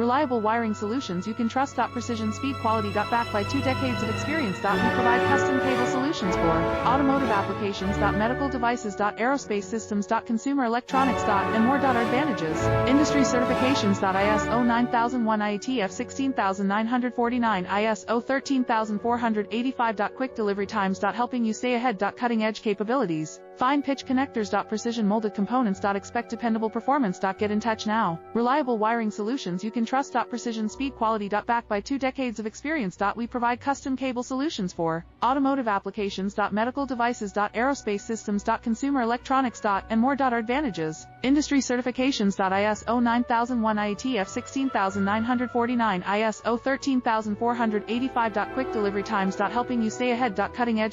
Reliable wiring solutions you can trust. Precision speed quality. Backed by 2 decades of experience. We provide custom cable solutions for automotive applications. Medical devices. Aerospace systems. Consumer electronics. And more. Our advantages. Industry certifications. ISO 9001, IATF 16949, ISO 13485. Quick delivery times. Helping you stay ahead. Cutting edge capabilities. Fine pitch connectors. Precision molded components. Expect dependable performance. Get in touch now. Reliable wiring solutions you can trust. Precision speed quality. Backed by 2 decades of experience. We provide custom cable solutions for automotive applications. Medical devices. Aerospace systems. Consumer electronics. And more. Our advantages. Industry certifications. ISO 9001, IATF 16949, ISO 13485. Quick delivery times. Helping you stay ahead. Cutting edge